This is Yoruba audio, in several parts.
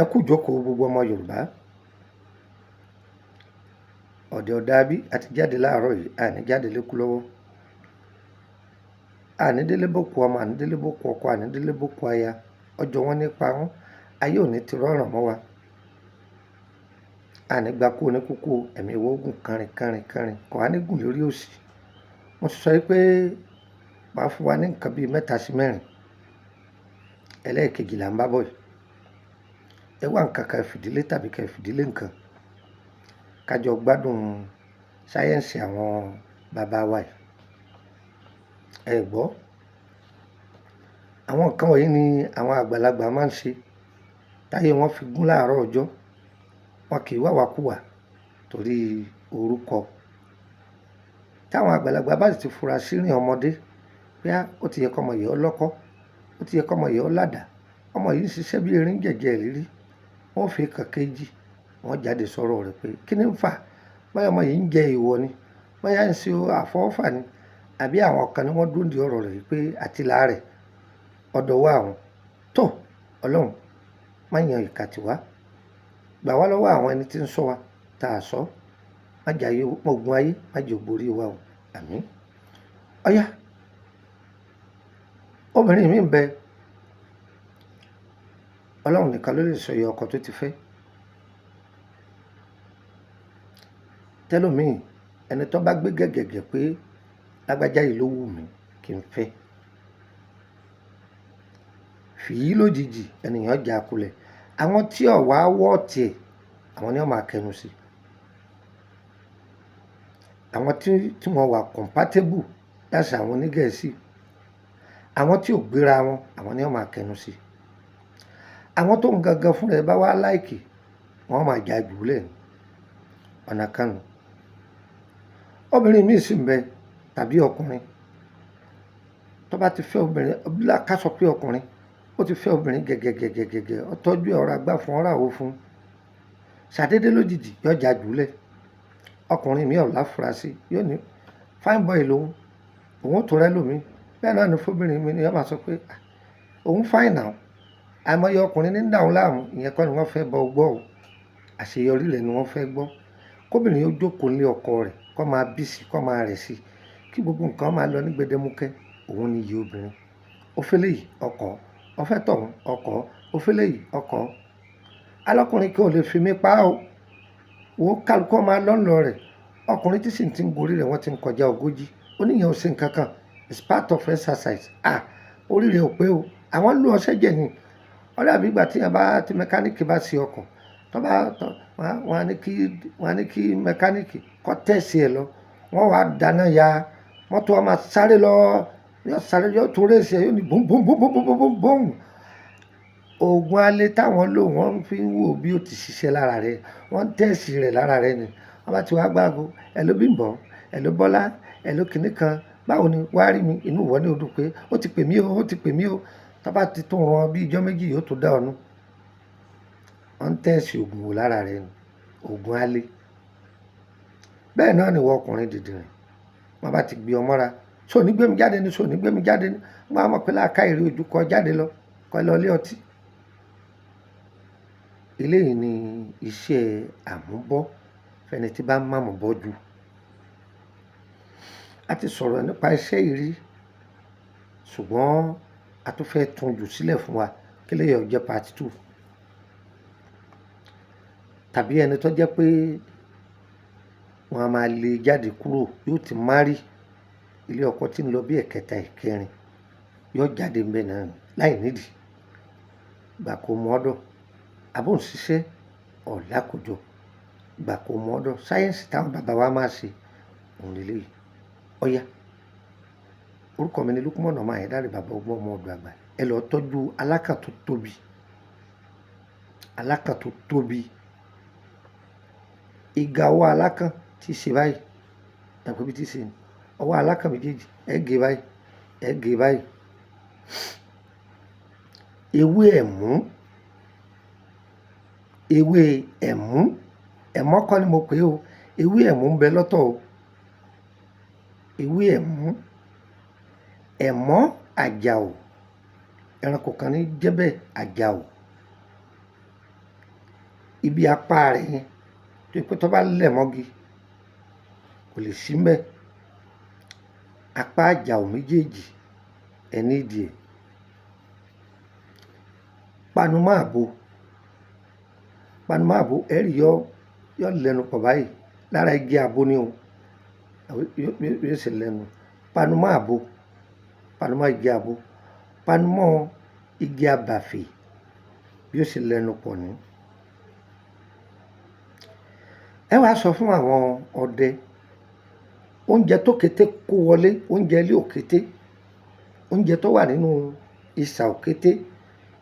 ẹ kú ìjókòó gbogbo ọmọ Yorùbá. ọ̀dẹ̀ ọ̀dàbí àti jáde láàárọ̀ yìí àní jáde lékú lọ́wọ́, àní délé bòkú ọmọ, àní délé bòkú ọkọ, àní délé bòkú aya. ọjọ́ wọn nípa wọn ayé òní ti rọrùn mọ́ wa, àní gba kú ní kúkú ẹ̀mí ìwọ ogun kánrin kò á ní gùn lórí òsì. mo sọ pé màá fún wa ní nǹkan bíi 3 sí 4, ẹlẹ́ẹ̀kejì là ń bá bọ̀ yìí. ẹ wá nǹkan kan fìdílé tàbí kẹ́ fìdílé nǹkan kájọ gbádùn sáyẹ́ǹsì àwọn bàbá wa yìí. ẹ gbọ́, àwọn nǹkan wọ̀nyí ni àwọn àgbàlagbà máa ń ṣe táyé wọn fi gún láàárọ̀ ọjọ́. wọn kì í wàwákùwà torí orúkọ. táwọn àgbàlagbà bá sì ti fura sí rìn ọmọdé pé ó ti yẹ kọ́mọ yìí ọlọ́kọ́, ó ti yẹ kọ́mọ yìí ọládàá, ọmọ yìí ń ṣiṣẹ́ bí erin jẹ̀jẹ̀ rírí, wọ́n fi kàkéjì wọ́n jáde sọ̀rọ̀ rẹ̀ pé kí ni ń fà, báyọ̀ ọmọ yìí ń jẹ ìwọ ni, báyà ń ṣe àfọwọ́fà ni, àbí àwọn kan ni wọ́n dúró di ọ̀rọ̀ rẹ̀ pé àtìlá rẹ̀ ọ̀dọ̀ wa àwọn tó. Ọlọ́run má yan ìkà tiwa, gbà wá lọ́wọ́ àwọn ẹni tí ń sọ wa tá a sọ, má jà yé ogun ayé, má jẹ́ ògbórí wa o, àmín. ọ̀yá, obìnrin mi ń bẹ, Ọlọ́run nìkan ló lè sọ iye ọkọ tó ti fẹ́. tẹ́lòmíì ẹni tó bá gbé gẹ̀gẹ̀gẹ̀ pé lágbájá yìí ló wù mí kí n fẹ́, fìyí lójijì ènìyàn já kulẹ̀. àwọn tí ọ̀wá wọ́ tiẹ̀ àwọn ni wọ́n máa kẹnu sí, àwọn tí wọ́n wà compatible láti àwọn onígẹ̀ẹ́sì, àwọn tí ò gbéra wọn àwọn ni wọ́n máa kẹnu sí. àwọn tó ń gangan fúnra ẹ bá wá láìkì wọ́n máa já jùlẹ̀ ní ọ̀nà kanu. obìnrin míì sì ń bẹ tàbí ọkùnrin tó bá ti fẹ́ obìnrin, ká sọ pé ọkùnrin ó ti fẹ́ obìnrin gẹ̀gẹ̀gẹ̀gẹ̀gẹ̀, ó tọ́jú ọ̀rọ̀ àgbà fún ọ̀rọ̀ àwo fún, ṣàdédé lójijì yóò já jùlẹ̀. ọkùnrin mi ò láfurasí yóò ní fine boy lòun, òun tó rẹ́ lómi. bẹ́ẹ̀ náà ni fóbìnrin mi ni wọ́n máa sọ pé òun fine now. àìmọye ọkùnrin ní dáhùn láàmú, ìyẹn kọ́ ni wọ́n fẹ́ bọ́ gbọ́ o, àṣeyọrí rẹ̀ ni wọ́n fẹ́ gbọ́. kóbìnrin yóò jókòó lé ọkọ rẹ̀ kó máa bí sí kó máa rẹ̀ sí, kí gbogbo nǹkan máa lọ ní gbẹdẹmukẹ́, òun ni iye obìnrin. ó fẹ́ léyìí ọkọ̀, ó fẹ́ tọ̀hún ọkọ̀, ó fẹ́ léyìí ọkọ̀. alọ́kùnrin kí o lè fi mí pa á o, wo kálukọ́ máa lọ́nlọ rẹ̀. ọkùnrin tí sì ti ń gorí rẹ̀ wọ́n ti ń kọjá 40, oníyẹn ò sí nǹkan kan, it's part of exercise. orí rẹ̀ ò pé o, àwọn lù ọṣẹ́ jẹ̀ ni. ọ̀rẹ́ àbí ìgbà tí mẹkáníìkì bá ṣe ọkọ̀ wọ́n á ní kí mẹkáníìkì kọ́ tẹ̀sí ẹ̀ lọ, wọ́n wá dáná ya mọ́tò, wọn máa sáré lọ, yóò tó rèsì ẹ̀, yóò ní bùn bùn bùn bùn bùn bùn bùn. oògùn alẹ́ táwọn lò wọ́n fi ń wò bí ó ti ṣiṣẹ́ lára rẹ̀, wọ́n tẹ̀sí rẹ̀ lára rẹ̀ ni. wọ́n bá ti wá gbáàgò, ẹ̀ ló Bímbọ́, ẹ̀ ló Bọ́lá, ẹ̀ ló kìnní kan, báwo ni wàá rí mi, inú ìwọ ní odò pé ó ti pè mí o, ó ti pè mí o. tó bá ti tún wọn bí ijọ́ méjì yóò tó dá ọ̀nù. wọ́n tẹ̀sí oògùn wò lára rẹ̀ ni, oògùn alẹ́. bẹ́ẹ̀ náà ni wọ́n ọkùnrin dìdìrìn, wọ́n bá ti gbé ọmọ ra, so ní gbé mi jáde ní, so ní gbé mi jáde ní, wọ́n á mọ̀ pé láàká èrè ojú kọ jáde lọ, kọ lọ ilé ọtí. eléyìí ni iṣẹ́ àmúbọ́ fẹ́ni tí bá ń máàmù bọ́ jù. a ti sọ̀rọ̀ nípa iṣẹ́ yìí rí, ṣùgbọ́n a tún fẹ́ tún jù sílẹ̀ fún wa kí lè yọ jẹ́ part 2. tàbí ẹni tó jẹ́ pé wọ́n á máa lé jáde kúrò, yóò ti márì, ilé ọkọ tí ń lọ bí ẹ̀kẹta ẹ̀kẹrin, yóò jáde ńbẹ̀ náà láì nídìí. gbà kó mọ ọ́dọ̀, àbò ń ṣiṣẹ́ ọ̀làkójọ, gbà kó mọ ọ́dọ̀. sáyẹ́ǹsì táwọn bàbá wa máa ṣe òun lè léyìí. ọ̀yá, orúkọ mi ni Lukman ọmọ Ayédáre, bàbá ọgbọ́n ọmọ ọdọ àgbà. ẹ lọ tọ́jú alákàn tó tóbi, alákàn tó tóbi. ìgà ọwọ́ alákàn tí ṣe báyìí, ẹ̀kọ́ bí tí ṣe ni ọwọ́ alákàn méjèèjì ẹ gé báyìí, ẹ gé báyìí. ewé ẹ̀mú, ewé ẹ̀mú, ẹ̀mọ́ kọ́ ni mo pè o, ewé ẹ̀mú ń bẹ lọ́tọ̀ o. ewé ẹ̀mú, ẹ̀mọ́ àjàò, ẹranko kan ní jẹ́bẹ̀ àjàò. ibi apá rẹ̀ yẹn tó pé tó bá lẹ̀ mọ́gi kò lè sí mbẹ̀. Apá àjàò méjèèjì ẹ nídìí ẹ̀. Panumọ́ àbo ẹ rí yọ lẹ́nu pọ̀ báyìí lára igi àbo ni o yóò sì lẹ́nu. Panumọ́ igi àbo, panumọ́ igi àbàfẹ́ yóò sì lẹ́nu pọ̀ ní. Ẹ wá sọ fún àwọn ọdẹ oúnjẹ tó kété kó wọlé, oúnjẹ ilé òkété, oúnjẹ tó wà nínú isà òkété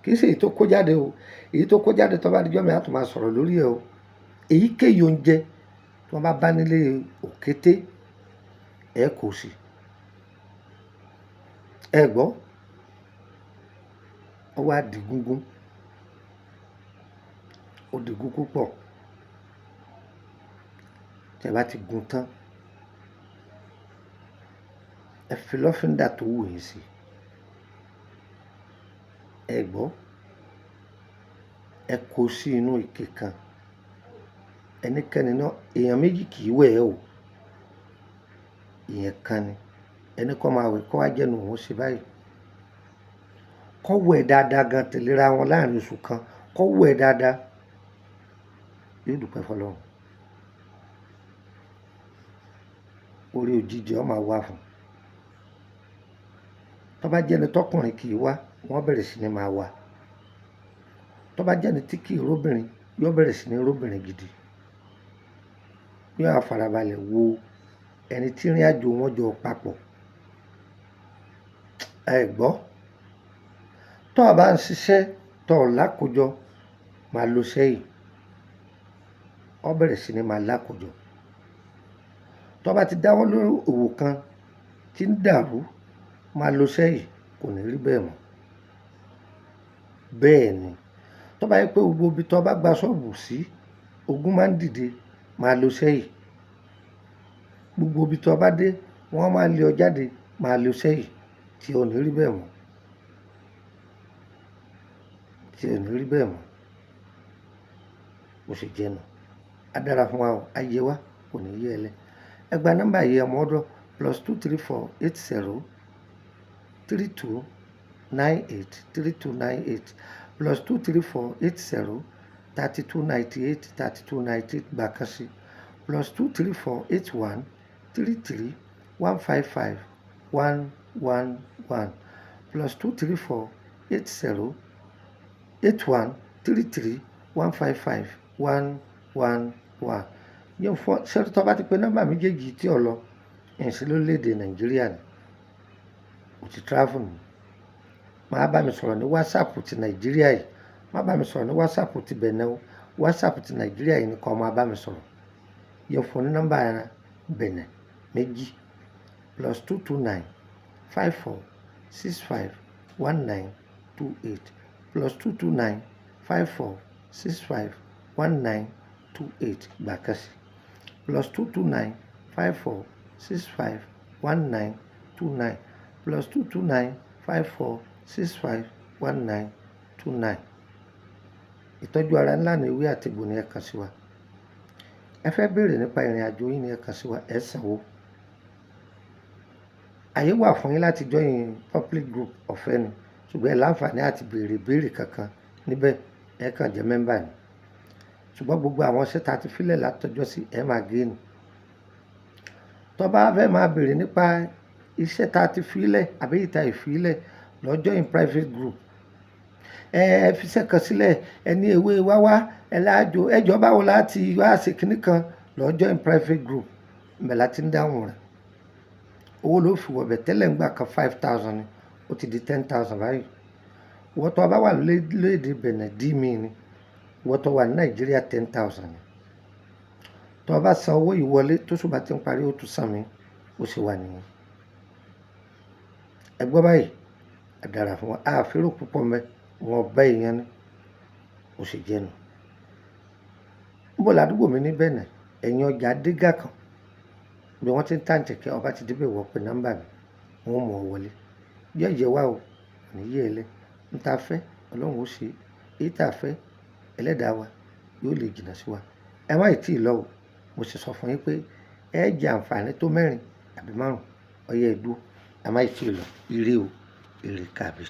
kì í ṣe èyí tó kó jáde o. Èyí tó kó jáde tó bá dijọ́ mi á tún máa sọ̀rọ̀ lórí ẹ̀ o. Èyíkéyìí oúnjẹ tí wọ́n bá nílé òkété ẹ kò sí. Ẹ gbọ́, ó wá di gúngún, ó di gúngún pọ̀. Tẹ́ bá ti gun tán, ẹ fi lọ́fíńdà tó wù yín sí. Ẹ gbọ́, ẹ kó sí inú ike kan. Ẹnikẹ́ni náà, èèyàn méjì kì í wẹ̀ ẹ́ o. Ìyẹn kan ni. Ẹni kọ́ máa wẹ̀ kọ́ wá jẹ́nu òun ṣe báyìí. Kọ́ wẹ̀ dáadáa gan tẹ̀léra wọn láàrin oṣù kan. Kọ́ wẹ̀ dáadáa. Yóò dúpẹ́ fọlọ́run. Orí òjijì ọ máa wá fún. Tó bá jẹ́ni tọkùnrin kì í wá, wọ́n bẹ̀rẹ̀ sí ní máa wá. Tó bá jẹ́ni tí kì í róbìnrin, yóò bẹ̀rẹ̀ sí ní róbìnrin gidi. Yóò farabalẹ̀ wo ẹni tí ìrìn àjò wọn jọ papọ̀. Ẹ gbọ́, tó o bá ń ṣiṣẹ́ tó o lákòjọ máa lo sẹ́yìn. Ó bẹ̀rẹ̀ sí ní máa lákòjọ. Tó bá ti dáwọ́ lórí òwò kan tí ń dàrú máa lo sẹ́yìn, kò ní rí bẹ́ẹ̀ mọ́. Bẹ́ẹ̀ ni, tó bá yẹ pé gbogbo ibi tó bá gba ṣọ́ọ̀bù sí ogun máa ń dìde, máa lo sẹ́yìn. Gbogbo ibi tó bá dé wọ́n máa lé ọ jáde, máa lo sẹ́yìn, tí ò ní rí bẹ́ẹ̀ mọ́. Ó sì jẹ́ nù. A dára fún wa o, ayé wa kò ní yé ẹ lẹ́. Ẹ gba nọ́mbà yìí ọmọ ọdọ +23480 3298 3298 +23480 3298 3298 gbà kan sí +23481 33 155 111 +23480 81 33 155 111. Yóò fọ́ sẹ́rí tó bá ti pé nọ́mbà méjèèjì tí ọ lọ ẹ̀sìn lórílẹ̀‐èdè Nàìjíríà ni ò ti travel ni. Máa bá mi sọ̀rọ̀ ní WhatsApp ti Nàìjíríà yìí, má bá mi sọ̀rọ̀ ní WhatsApp ti Benin o. WhatsApp ti Nàìjíríà yìí ni kó máa bá mi sọ̀rọ̀. Yóò fún ní nọ́mbà Benin méjì +229 54 65 1928 +229 54 65 1928 gbà kan sí +229 54 65 1929 +229 54 65 1929. Ìtọ́jú ara ńlá ní ewé àti egbò ni ẹ kàn sí wa. Ẹ fẹ́ béèrè nípa ìrìn àjò yín ni ẹ kàn sí wa, ẹ sanwó. Àyè wà fún yín láti join public group ọ̀fẹ́ ni, ṣùgbọ́n ẹ láǹfààní àti béèrè béèrè kankan níbẹ̀, ẹ kàn jẹ́ mẹ́mbà ni. Ṣùgbọ́n gbogbo àwọn iṣẹ́ tá a ti fílẹ̀ látọjọ́ sí ẹ máa gé ni. Tó bá fẹ́ máa béèrè nípa iṣẹ́ tá a ti fílẹ̀ àbí ìta ìfílẹ̀ lọ́jọ́ in private group, ẹ fi iṣẹ́ kan sílẹ̀, ẹ ní ewé wáwá, ẹ láàjò, ẹjọ́ báwo láti wá ṣe kinní kan lọ́jọ́ in private group, ńbẹ̀ láti ń dáhùn rẹ̀. Owó ló fi wọ̀bẹ̀ tẹ́lẹ̀ ń gbà kan 5,000 ni, ó ti di 10,000 báyìí. Wọ́n tó bá wà lórílẹ̀‐èdè Benin dí mi ni, wọ́n tó wà ní Nàìjíríà 10,000 ni. Tó bá san owó ìwọlé tó ṣùgbọ́n ti ń parí ó tún san mi, ó sì wà nìyẹn. Ẹ gbọ́ báyìí, àdàrà fún wa, àférò púpọ̀ mẹ́, wọn bá èèyàn ní, ó sì jẹ́ nù. Níbo ládùúgbò mi ní Benin, ẹ̀yìn ọjà Dégà kan bí wọ́n ti ń tàǹtẹ̀ kí ọba ti débẹ̀ wọ́ pé nọ́mbà mi wọ́n mú ọ wọlé. Yóò yẹ wá o, kò ní yé ẹ lẹ́. N ta fẹ́ Ọlọ́run ó ṣe, èyí tá a fẹ́ Ẹlẹ́dàá wa yóò lè jìnnà sí wa. Ẹ má ì tí ì lọ o, mo sì sọ fún yín pé ẹ jẹ àǹfààní tó 4 àbí 5, ọyẹ́ ẹ dúró, ẹ má ì tí ì lọ. Ire o, ire kàbí.